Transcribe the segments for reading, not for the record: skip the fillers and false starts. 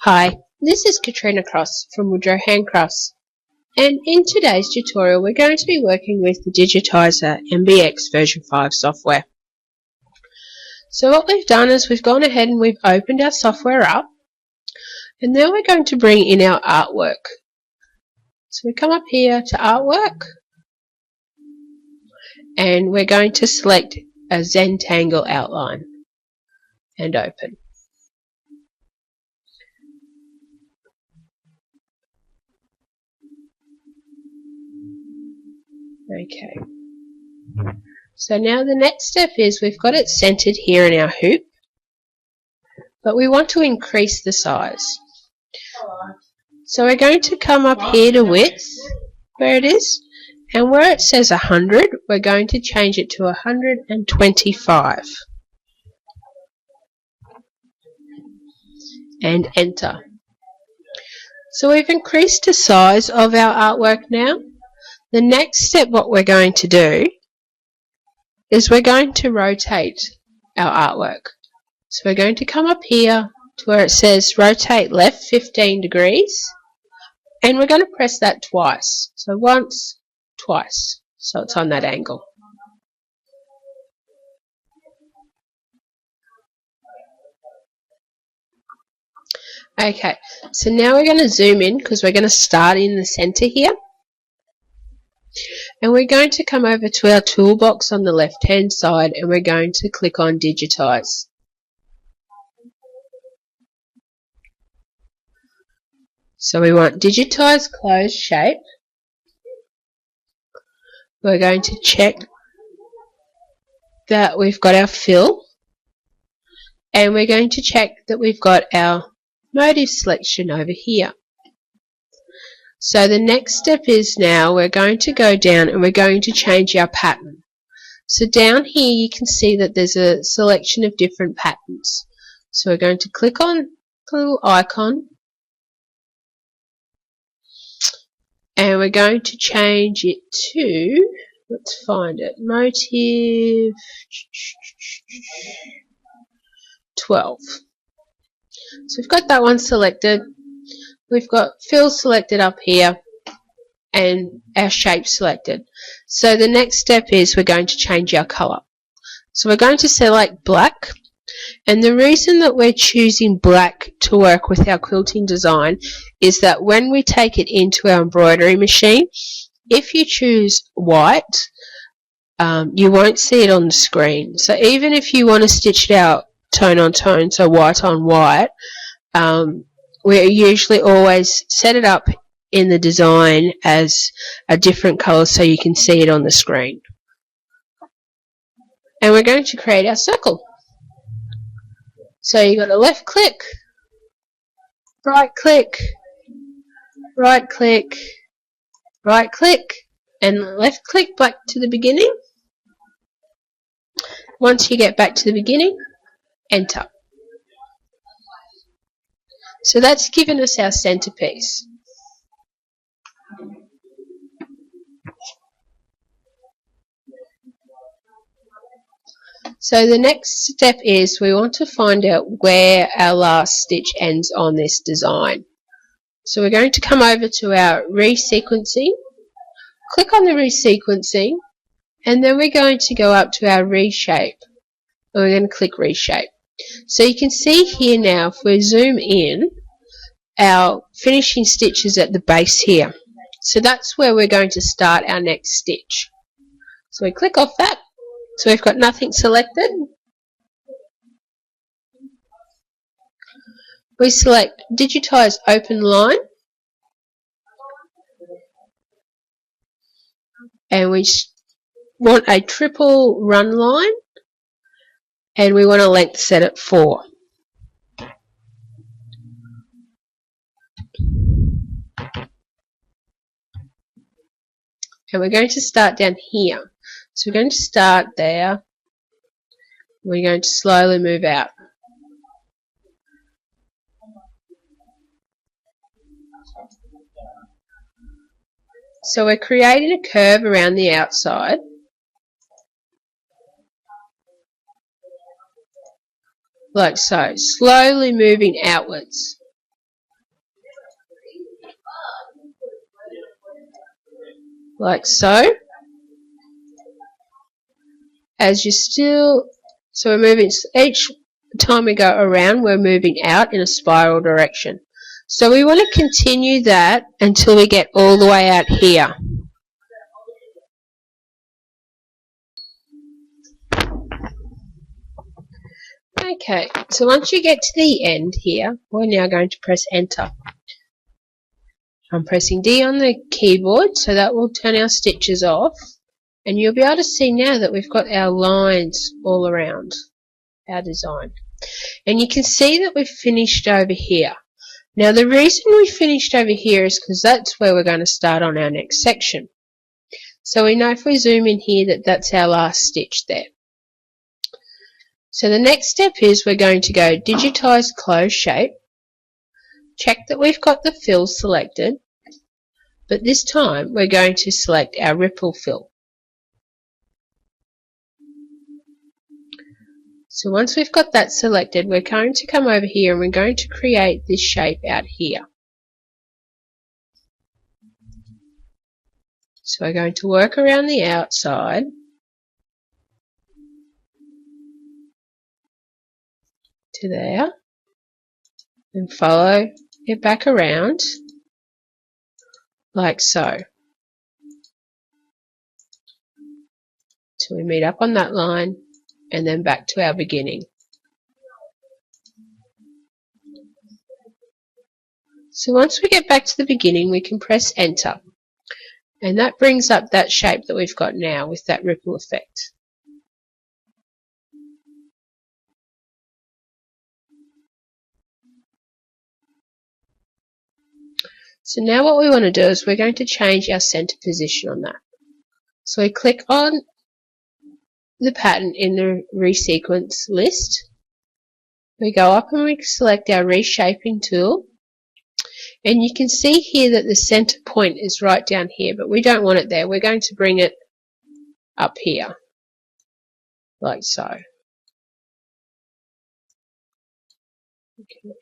Hi, this is Katrina Cross from Woodrow Handcrafts, and in today's tutorial we're going to be working with the Digitizer MBX version 5 software. So what we've done is we've gone ahead and we've opened our software up, and now we're going to bring in our artwork. So we come up here to artwork, and we're going to select a Zentangle outline and open. Okay, so now the next step is we've got it centered here in our hoop, but we want to increase the size. So we're going to come up here to width, where it is, and where it says 100, we're going to change it to 125. And enter. So we've increased the size of our artwork now. The next step what we're going to do is we're going to rotate our artwork. So we're going to come up here to where it says rotate left 15 degrees, and we're going to press that twice. So once, twice, so it's on that angle. Okay, so now we're going to zoom in because we're going to start in the center here. And we're going to come over to our toolbox on the left hand side, and we're going to click on Digitize. So we want Digitize Closed Shape. We're going to check that we've got our fill, and we're going to check that we've got our motif selection over here. So the next step is now we're going to go down and we're going to change our pattern. So down here you can see that there's a selection of different patterns. So we're going to click on the little icon, and we're going to change it to, let's find it, motif 12. So we've got that one selected. We've got fill selected up here and our shape selected. So the next step is we're going to change our color. So we're going to select black, and the reason that we're choosing black to work with our quilting design is that when we take it into our embroidery machine, if you choose white, you won't see it on the screen. So even if you want to stitch it out tone on tone, so white on white, we usually always set it up in the design as a different color so you can see it on the screen. And we're going to create our circle. So you've got a left click, right click, right click, right click, and left click back to the beginning. Once you get back to the beginning, enter. So that's given us our centerpiece. So the next step is we want to find out where our last stitch ends on this design. So we're going to come over to our resequencing, click on the resequencing, and then we're going to go up to our reshape, and we're going to click reshape. So you can see here now, if we zoom in, our finishing stitch is at the base here. So that's where we're going to start our next stitch. So we click off that. So we've got nothing selected. We select Digitize Open Line, and we want a triple run line, and we want a length set at 4. And we're going to start down here. So we're going to start there. We're going to slowly move out. So we're creating a curve around the outside. Like so, slowly moving outwards. like so. So we're moving, each time we go around, we're moving out in a spiral direction. So we want to continue that until we get all the way out here. Okay, so once you get to the end here, we're now going to press enter. I'm pressing D on the keyboard, so that will turn our stitches off. And you'll be able to see now that we've got our lines all around our design. And you can see that we've finished over here. Now the reason we finished over here is because that's where we're going to start on our next section. So we know if we zoom in here that that's our last stitch there. So the next step is we're going to go Digitize Close Shape. Check that we've got the fill selected, but this time we're going to select our ripple fill. So once we've got that selected, we're going to come over here and we're going to create this shape out here. So we're going to work around the outside to there and follow it back around like so. Till we meet up on that line and then back to our beginning. So once we get back to the beginning, we can press enter. And that brings up that shape that we've got now with that ripple effect. So now what we want to do is we're going to change our center position on that. So we click on the pattern in the Resequence list. We go up and we select our Reshaping tool. And you can see here that the center point is right down here, but we don't want it there. We're going to bring it up here, like so. Okay.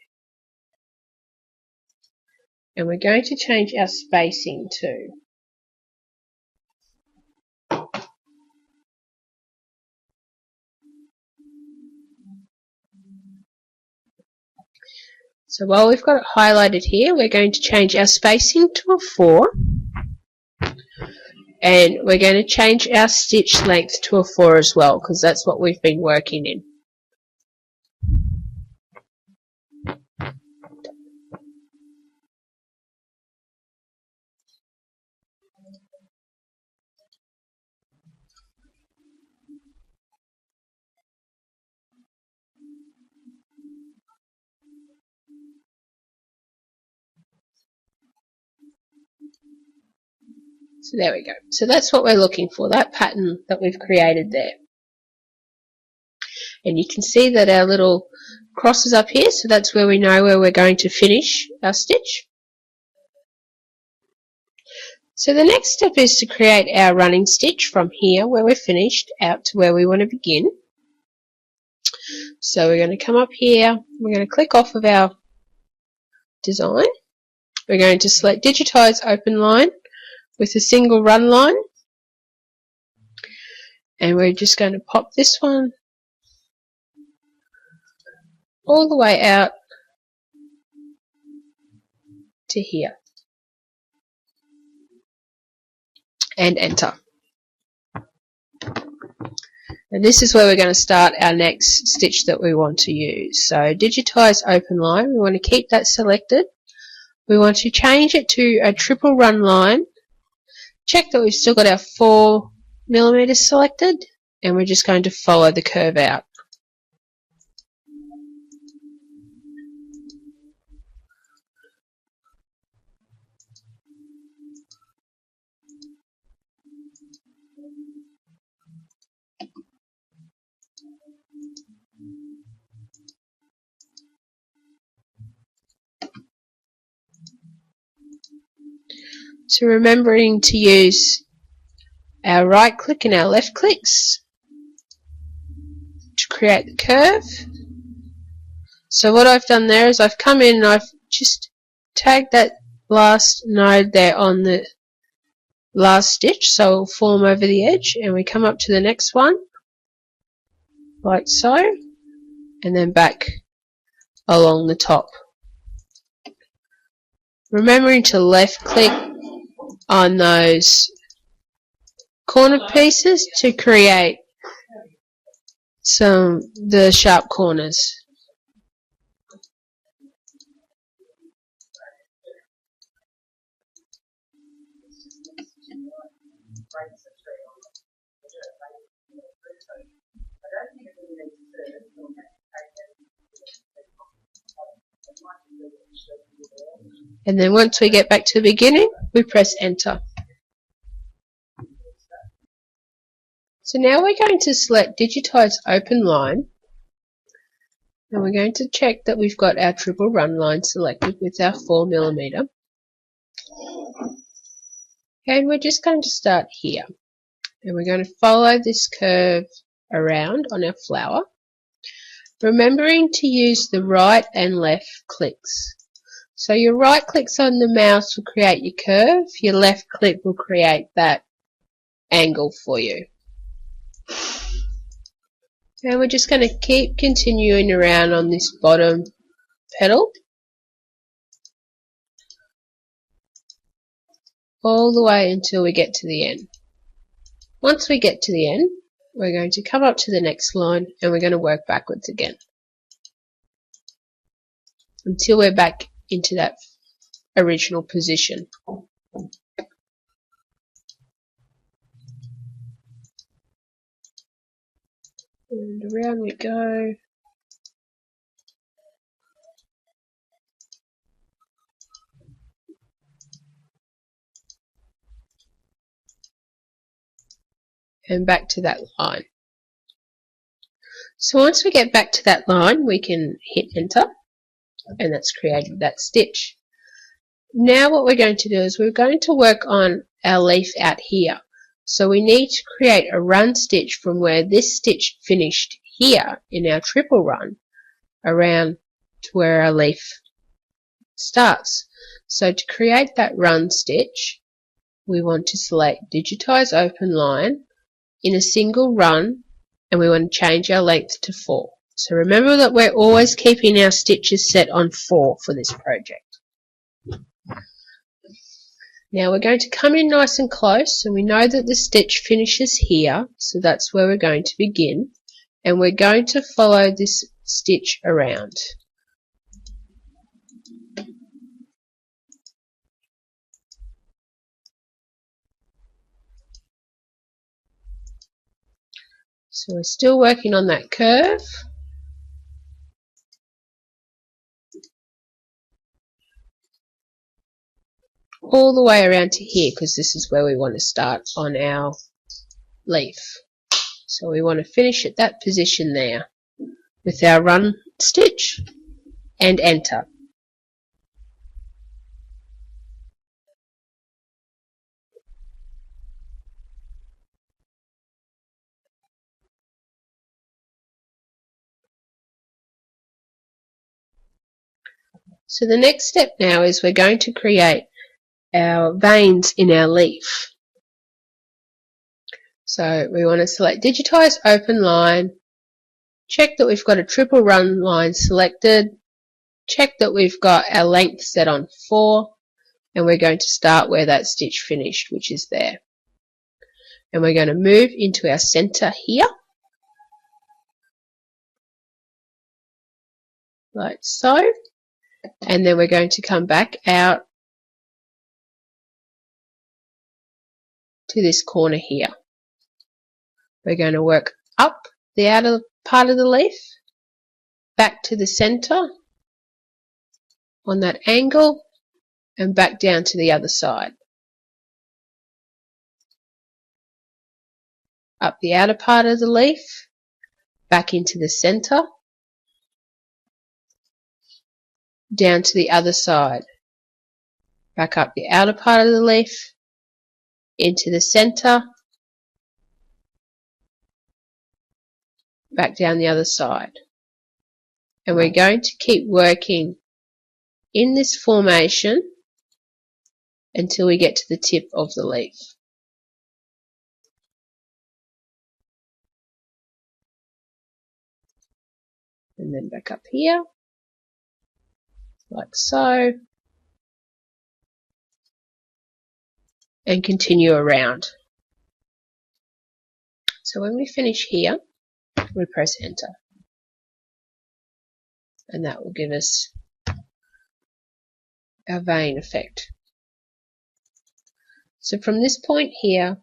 And we're going to change our spacing too. So while we've got it highlighted here, we're going to change our spacing to a 4. And we're going to change our stitch length to a 4 as well, because that's what we've been working in. So there we go. So that's what we're looking for, that pattern that we've created there. And you can see that our little cross is up here, so that's where we know where we're going to finish our stitch. So the next step is to create our running stitch from here where we're finished out to where we want to begin. So we're going to come up here, we're going to click off of our design. We're going to select Digitize Open Line with a single run line, and we're just going to pop this one all the way out to here and enter. And this is where we're going to start our next stitch that we want to use. So Digitize Open Line, we want to keep that selected. We want to change it to a triple run line. Check that we've still got our 4mm selected, and we're just going to follow the curve out. So remembering to use our right click and our left clicks to create the curve. So what I've done there is I've come in and I've just tagged that last node there on the last stitch, so it'll form over the edge, and we come up to the next one like so, and then back along the top, remembering to left click on those corner pieces to create the sharp corners. And then once we get back to the beginning, we press enter. So now we're going to select Digitize Open Line, and we're going to check that we've got our triple run line selected with our 4mm. And we're just going to start here, and we're going to follow this curve around on our flower, remembering to use the right and left clicks. So your right clicks on the mouse will create your curve, your left click will create that angle for you. And we're just going to keep continuing around on this bottom petal all the way until we get to the end. Once we get to the end, we're going to come up to the next line and we're going to work backwards again until we're back into that original position. And around we go. And back to that line. So once we get back to that line, we can hit enter, and that's created that stitch. Now what we're going to do is we're going to work on our leaf out here. So we need to create a run stitch from where this stitch finished here in our triple run around to where our leaf starts. So to create that run stitch, we want to select Digitize Open Line in a single run, and we want to change our length to 4. So remember that we're always keeping our stitches set on 4 for this project. Now we're going to come in nice and close, so we know that the stitch finishes here, so that's where we're going to begin, and we're going to follow this stitch around. So we're still working on that curve. All the way around to here, because this is where we want to start on our leaf. So we want to finish at that position there with our run stitch and enter. So the next step now is we're going to create our veins in our leaf. So we want to select Digitize Open Line, check that we've got a triple run line selected, check that we've got our length set on 4, and we're going to start where that stitch finished, which is there. And we're going to move into our center here, like so, and then we're going to come back out to this corner here. We're going to work up the outer part of the leaf, back to the center on that angle, and back down to the other side. Up the outer part of the leaf, back into the center, down to the other side. Back up the outer part of the leaf, into the center, back down the other side. And we're going to keep working in this formation until we get to the tip of the leaf. and then back up here, like so, and continue around. So when we finish here, we press enter, and that will give us our vein effect. So from this point here,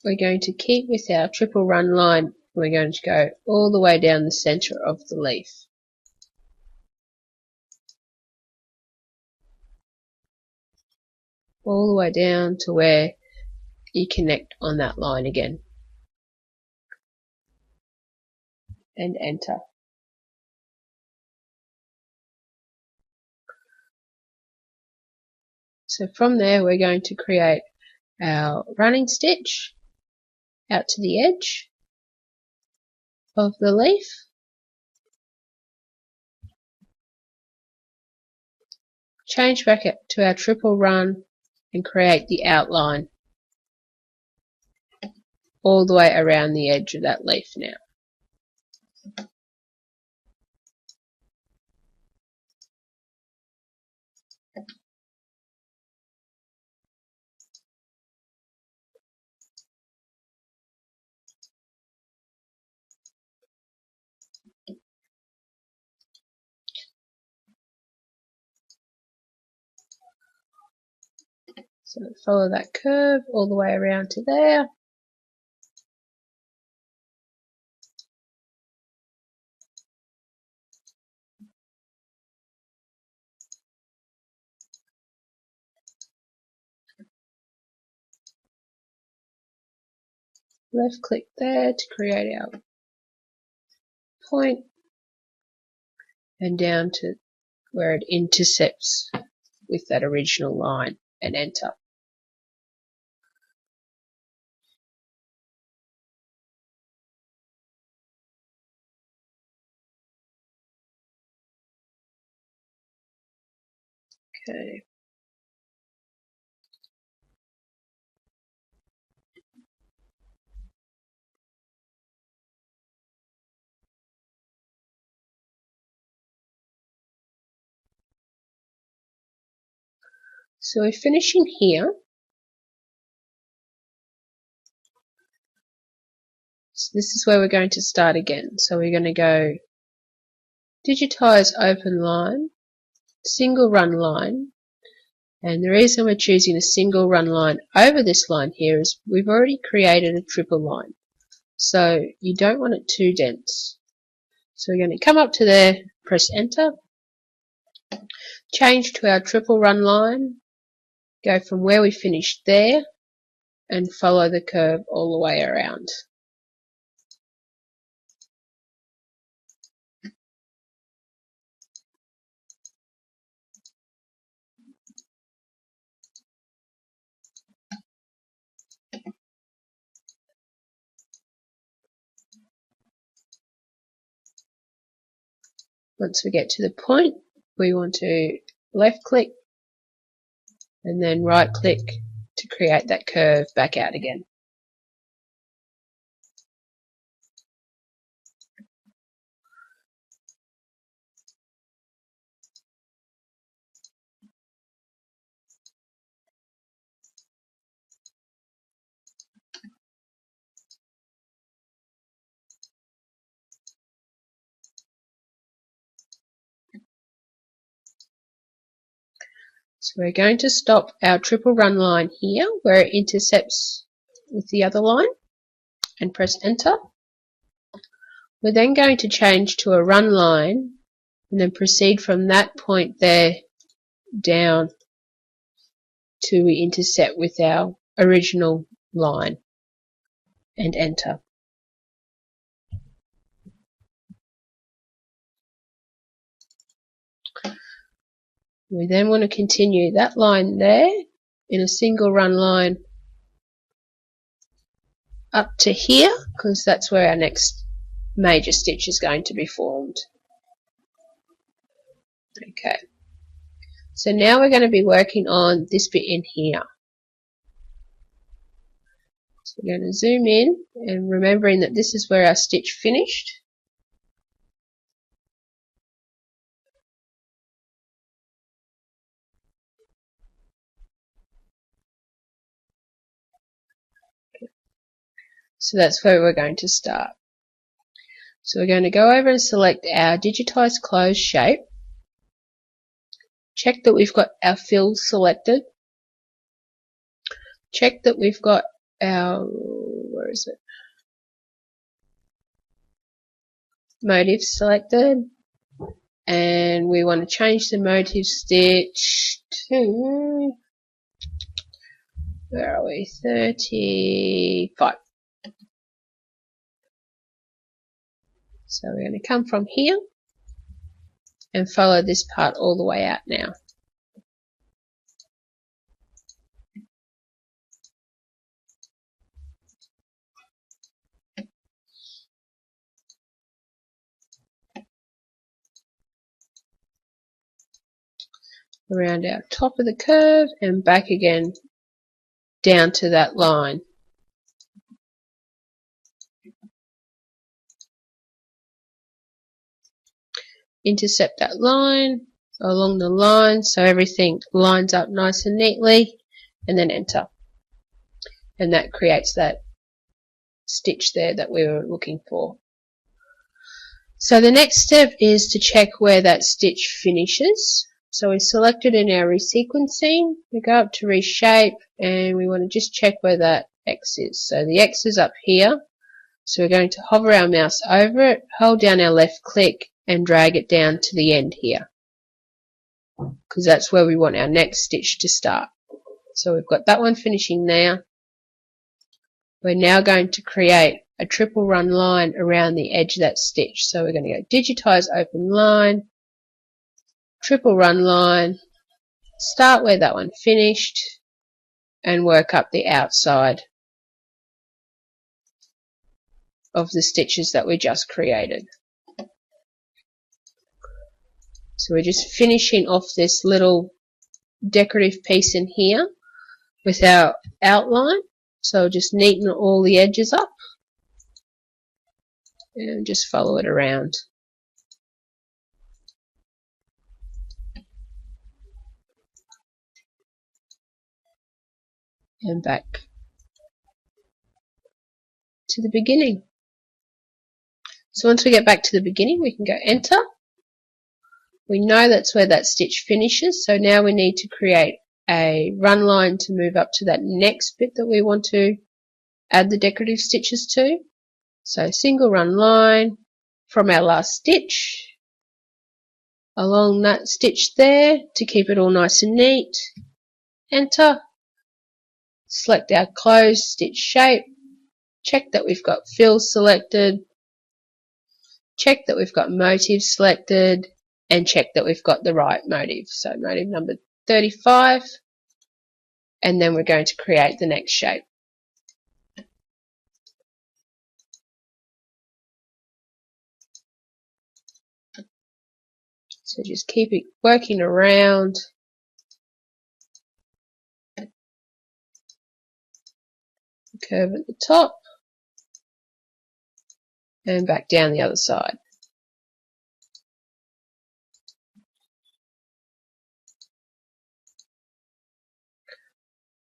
we're going to keep with our triple run line. We're going to go all the way down the center of the leaf. All the way down to where you connect on that line again. And enter. So from there we're going to create our running stitch out to the edge of the leaf. Change back to our triple run and create the outline all the way around the edge of that leaf now. So follow that curve all the way around to there. Left click there to create our point, and down to where it intercepts with that original line, and enter. Okay. So we're finishing here. So this is where we're going to start again. So we're going to go digitize open line, single run line, and the reason we're choosing a single run line over this line here is we've already created a triple line. So you don't want it too dense. So we're going to come up to there, press enter, change to our triple run line, go from where we finished there, and follow the curve all the way around. Once we get to the point, we want to left click and then right click to create that curve back out again. So we're going to stop our triple run line here where it intercepts with the other line and press enter. We're then going to change to a run line and then proceed from that point there down to we intercept with our original line and enter. We then want to continue that line there in a single run line up to here because that's where our next major stitch is going to be formed. Okay, so now we're going to be working on this bit in here. So we're going to zoom in and remembering that this is where our stitch finished. So that's where we're going to start. So we're going to go over and select our digitized closed shape. Check that we've got our fill selected. Check that we've got our, where is it? Motif selected. And we want to change the motif stitch to, where are we? 35. So we're going to come from here and follow this part all the way out now. Around our top of the curve and back again down to that line. Intercept that line along the line so everything lines up nice and neatly, and then enter. And that creates that stitch there that we were looking for. So the next step is to check where that stitch finishes. So we selected in our resequencing, we go up to reshape and we want to just check where that X is. So the X is up here. So we're going to hover our mouse over it, hold down our left click and drag it down to the end here, because that's where we want our next stitch to start. So we've got that one finishing there. We're now going to create a triple run line around the edge of that stitch. So we're going to go digitize open line, triple run line, start where that one finished and work up the outside of the stitches that we just created. So we're just finishing off this little decorative piece in here with our outline. So just neaten all the edges up and just follow it around. And back to the beginning. So once we get back to the beginning, we can go enter. We know that's where that stitch finishes, so now we need to create a run line to move up to that next bit that we want to add the decorative stitches to. So single run line from our last stitch along that stitch there to keep it all nice and neat. Enter. Select our closed stitch shape. Check that we've got fill selected. Check that we've got motif selected. And check that we've got the right motif. So motif number 35. And then we're going to create the next shape. So just keep it working around. Curve at the top. And back down the other side.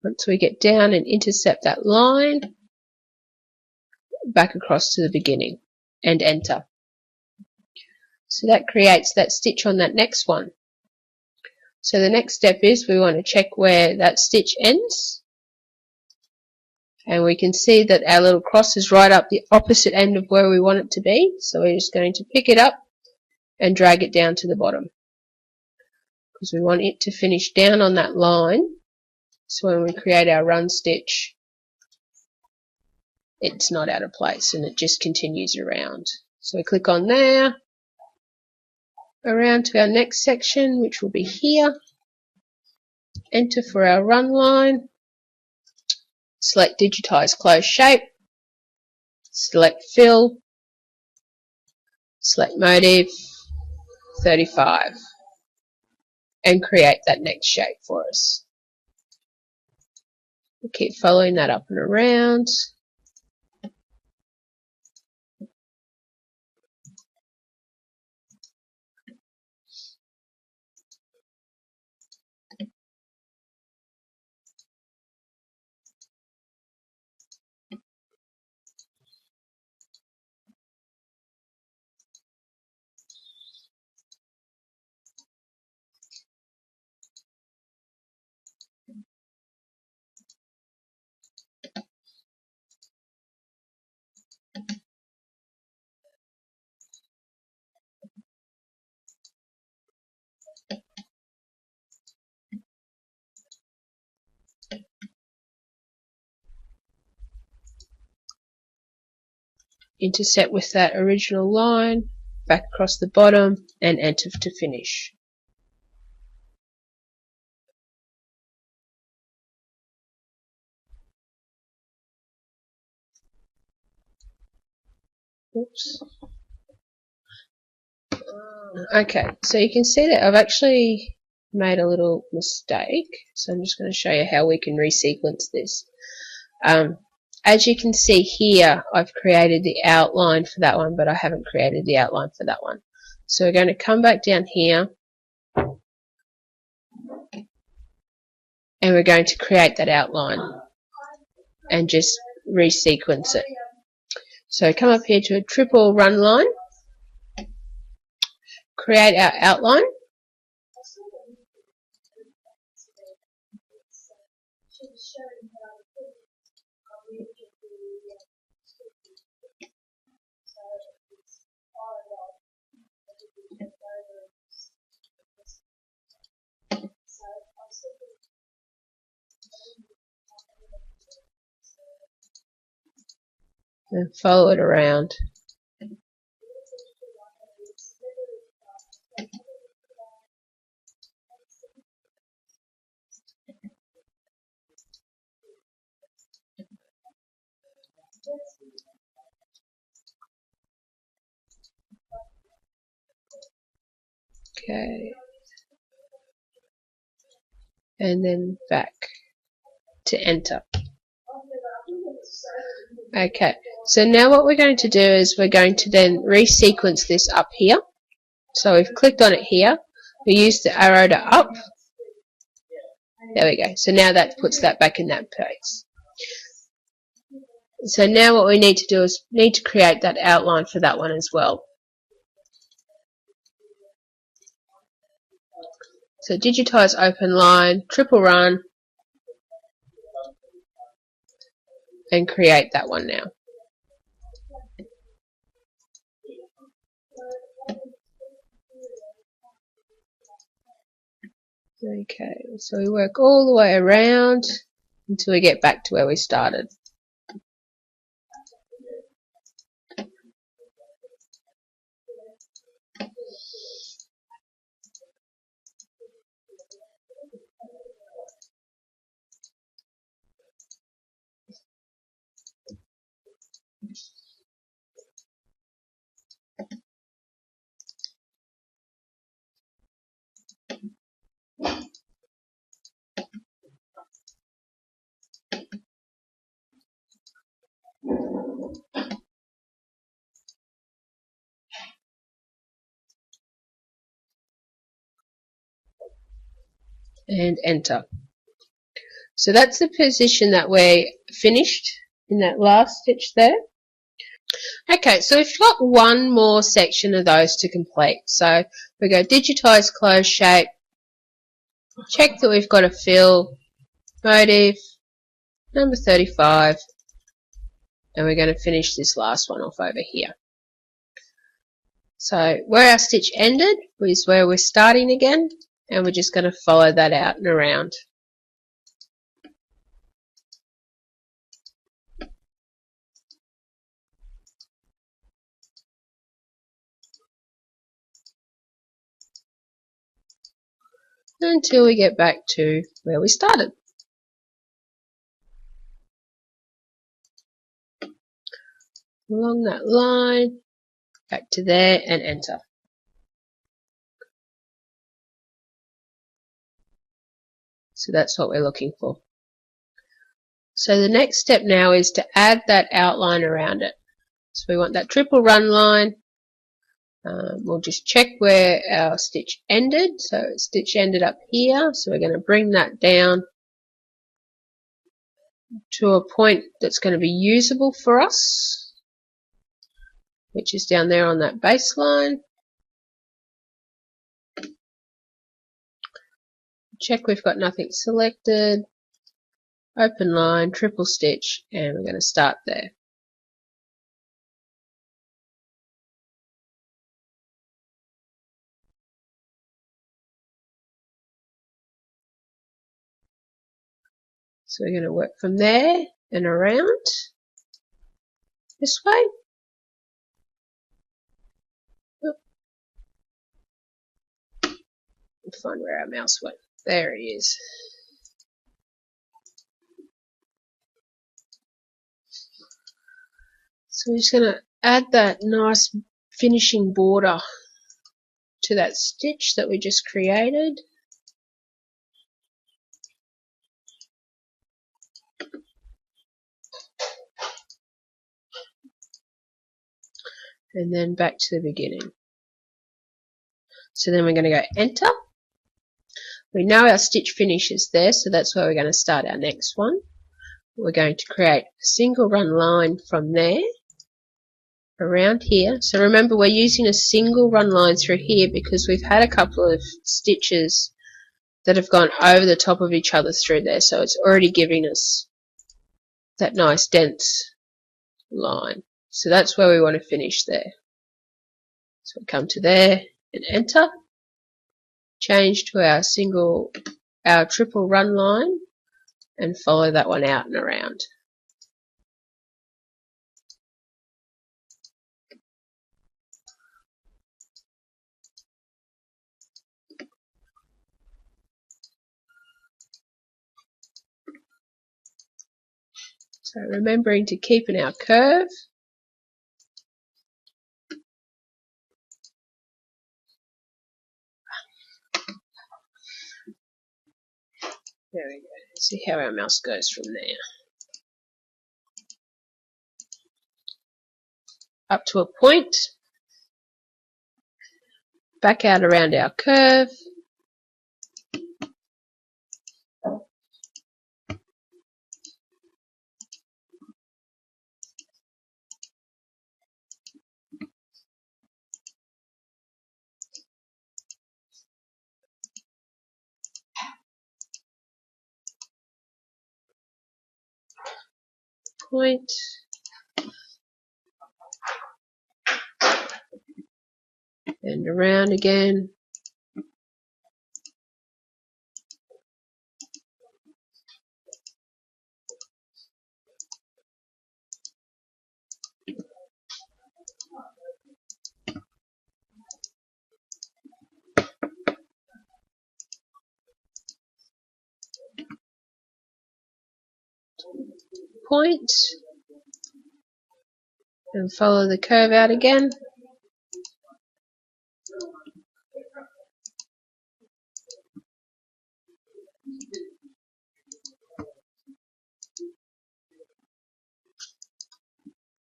Once we get down and intercept that line, back across to the beginning and enter. So that creates that stitch on that next one. So the next step is we want to check where that stitch ends. And we can see that our little cross is right up the opposite end of where we want it to be. So we're just going to pick it up and drag it down to the bottom, because we want it to finish down on that line. So when we create our run stitch, it's not out of place and it just continues around. So we click on there, around to our next section, which will be here. Enter for our run line. Select digitize closed shape. Select fill. Select motif 35 and create that next shape for us. We'll keep following that up and around. intercept with that original line, back across the bottom, and enter to finish. Oops. Okay, so you can see that I've actually made a little mistake, so I'm just going to show you how we can resequence this. As you can see here, I've created the outline for that one, but I haven't created the outline for that one. So we're going to come back down here, and we're going to create that outline and just resequence it. So come up here to a triple run line, create our outline, and follow it around. Okay, and then back to enter. Okay, so now what we're going to do is we're going to then resequence this up here. So we've clicked on it here, we use the arrow to up. There we go, so now that puts that back in that place. So now what we need to do is need to create that outline for that one as well. So digitize open line, triple run, and create that one now. Okay, so we work all the way around until we get back to where we started. And enter. So that's the position that we're finished in that last stitch there. Okay, so we've got one more section of those to complete. So we go digitize close shape, check that we've got a fill, motif, number 35, and we're going to finish this last one off over here. So where our stitch ended is where we're starting again, and we're just going to follow that out and around. Until we get back to where we started. Along that line, back to there, and enter. So that's what we're looking for. So the next step now is to add that outline around it. So we want that triple run line. We'll just check where our stitch ended. So stitch ended up here, so we're going to bring that down to a point that's going to be usable for us, which is down there on that baseline. Check we've got nothing selected, open line, triple stitch, and we're going to start there. So we're going to work from there and around this way. Find where our mouse went. There he is. So we're just going to add that nice finishing border to that stitch that we just created. And then back to the beginning. So then we're going to go enter. We know our stitch finish is there, so that's where we're going to start our next one. We're going to create a single run line from there around here. So remember, we're using a single run line through here because we've had a couple of stitches that have gone over the top of each other through there, so it's already giving us that nice dense line. So that's where we want to finish there. So we come to there and enter. Change to our triple run line and follow that one out and around. So remembering to keep in our curve. There we go. See how our mouse goes from there. Up to a point. Back out around our curve. Point. And around again. Point. And follow the curve out again.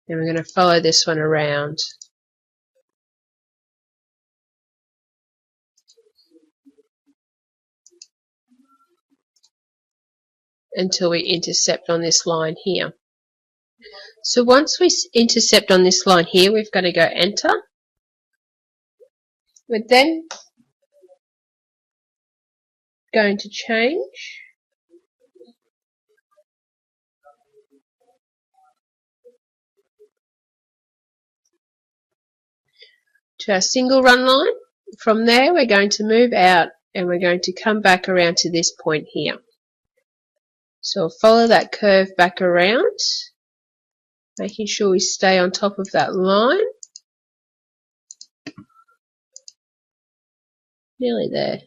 And we're going to follow this one around. Until we intercept on this line here. So once we intercept on this line here, we've got to go enter. We're then going to change to our single run line. From there, we're going to move out and we're going to come back around to this point here. So follow that curve back around, making sure we stay on top of that line. Nearly there.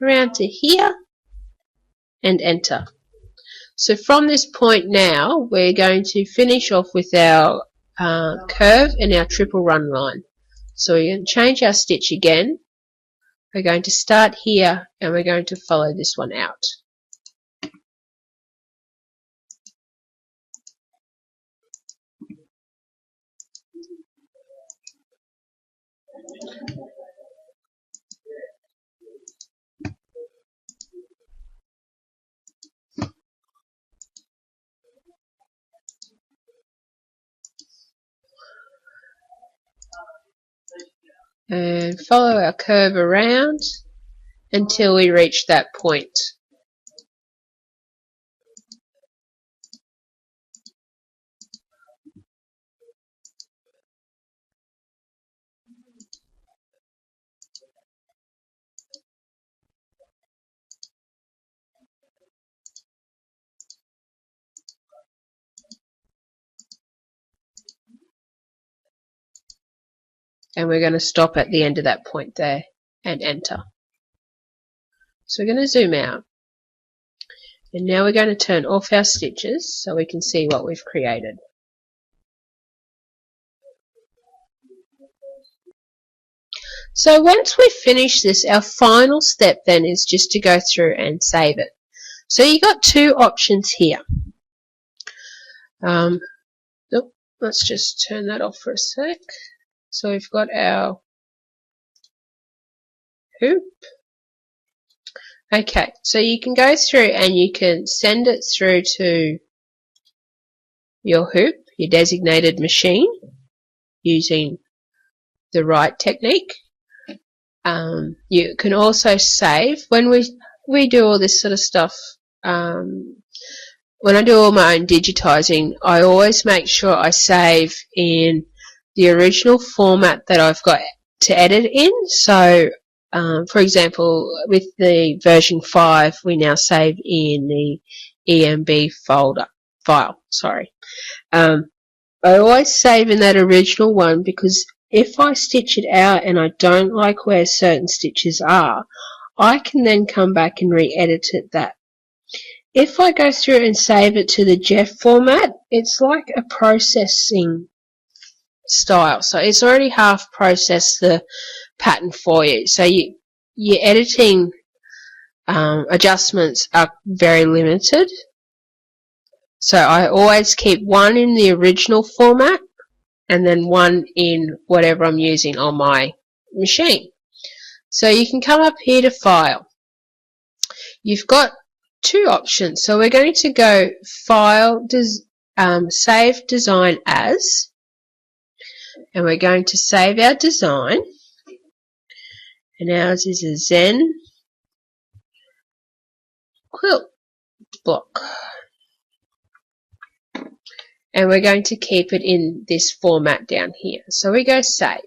Around to here and enter. So from this point now, we're going to finish off with our curve and our triple run line. So we're going to change our stitch again. We're going to start here and we're going to follow this one out. And follow our curve around until we reach that point. And we're going to stop at the end of that point there and enter. So we're going to zoom out. And now we're going to turn off our stitches so we can see what we've created. So once we've finished this, our final step then is just to go through and save it. So you've got two options here. Let's just turn that off for a sec. So we've got our hoop. Okay, so you can go through and you can send it through to your hoop, your designated machine, using the right technique. You can also save. When we do all this sort of stuff, when I do all my own digitizing, I always make sure I save in the original format that I've got to edit in. So, for example, with the version 5, we now save in the EMB file. Sorry. I always save in that original one because if I stitch it out and I don't like where certain stitches are, I can then come back and re-edit it that. If I go through and save it to the JEF format, it's like a processing style. So it's already half processed the pattern for you. So your editing adjustments are very limited. So I always keep one in the original format and then one in whatever I'm using on my machine. So you can come up here to File. You've got two options. So we're going to go File, Save Design As, and we're going to save our design. And ours is a Zen quilt block. And we're going to keep it in this format down here. So we go Save.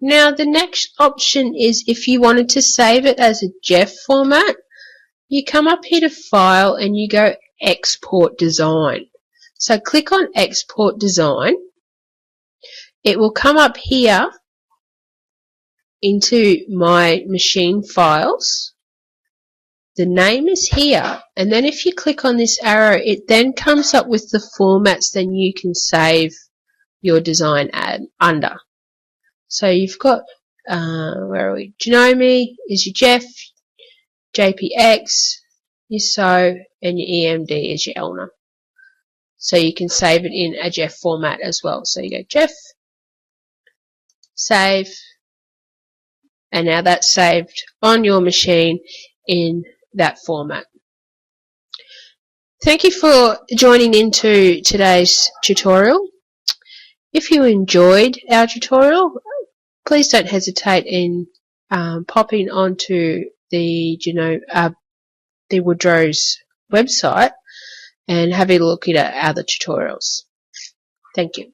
Now the next option is if you wanted to save it as a JEF format, you come up here to File and you go Export Design. So click on Export Design. It will come up here into my machine files. The name is here, and then if you click on this arrow, it then comes up with the formats then you can save your design under. So you've got, where are we? Janome is your JEF, JPX, your SO, and your EMD is your ELNA. So you can save it in a JEF format as well. So you go JEF, save, and now that's saved on your machine in that format. Thank you for joining into today's tutorial. If you enjoyed our tutorial, please don't hesitate in popping onto the Woodrow's website and having a look at other tutorials. Thank you.